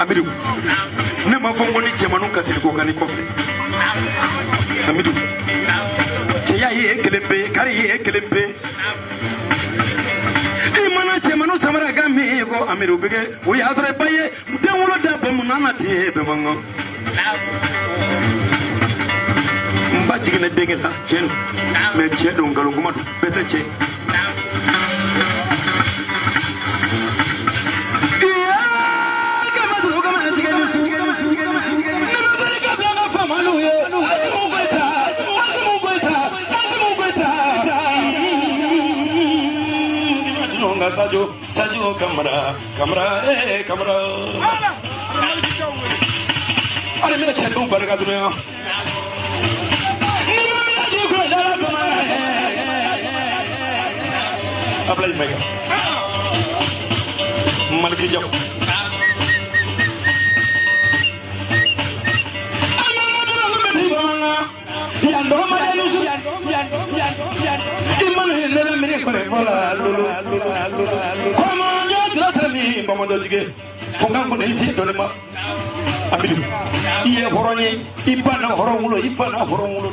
Amidu, ne ma fongo ni jamanu kasiri ko kani kofre. Amidu, cɛya ye kelen pe kari ye kelen pe. I mana cemanu samara gami ko amiru bege o ya sore baye denwolo da bamunana te be mango mba jigene dege la cen me cedo ngalo ngumatu bete ce Sajo kamera ale mena cedo barka dunya ablay mega malki jaw Iya horongnya ipana horong mulo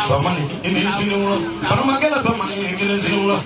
Bamani ini sinula Paramagala bamani ini sinula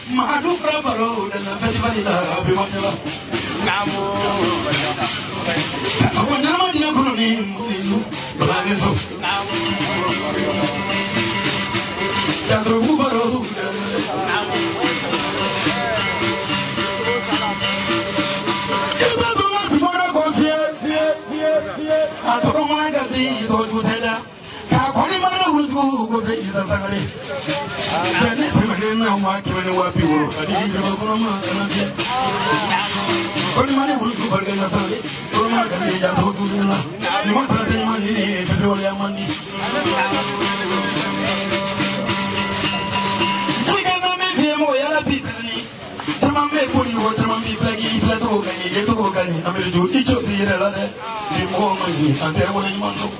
Mahadu Prabaro dan festival Abimana. Kamu. Aku nama dia koloni itu, berani so. Yang terlalu baru. Kita tu masih mana konflik, atau rumah kasih itu juga. Kau ni mana urut kau beri izin sekali. Jadi sebenarnya awak kini wapi urut. Adi jawab kau nama nanti. Kau ni mana urut kau beri izin sekali. Kau mana kasih jatuh tu dulu. Di mana sahaja ni mandi, petrol yang mandi. Jika nama dia mau ya lebih ni. Cuma mepuni, cuma mipelagi, itu kani. Ambil jauh itu dia lah deh. Di mau mandi, nanti aku ni masuk.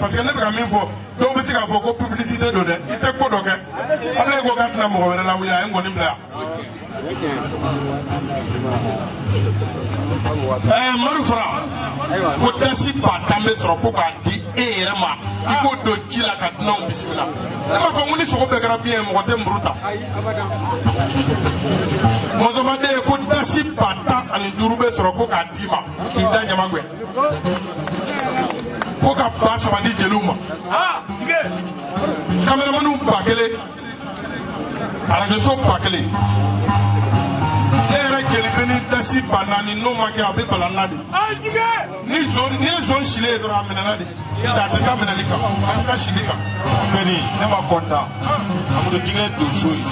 Parce que ne bɛ min fɔ dɔw bɛ se k'a fɔ ko publicité don dɛ I tɛ ko dɔ kɛ ala ko k'a tɛna mɔgɔ wɛrɛ lawuli a ye nkɔni bila yan Madu Fara ko dasi ba tan bɛ sɔrɔ ko k'a di e yɛrɛ ma i k'o don ji la ka dunanw bisimila ne b'a fɔ ko ni sogo bɛɛ kɛra biɲɛ ye mɔgɔ tɛ muru ta mɔzɔmaden ko dasi 15 bɛ sɔrɔ ko k'a d'i ma k'i da ɲamagwɛ ko ka 3 di jeliw ma kameramaniw 1000 arajoso 1000 ne yɛrɛ jeli bɛ ni dasi 4 n'o ma kɛ a bɛ balanna de ni ye zon silen ye dɔrɔn a minɛna de a tɛ taa minɛli kan a tɛ taa sili kan. ne ma kontaan Amadou Jigé donso ye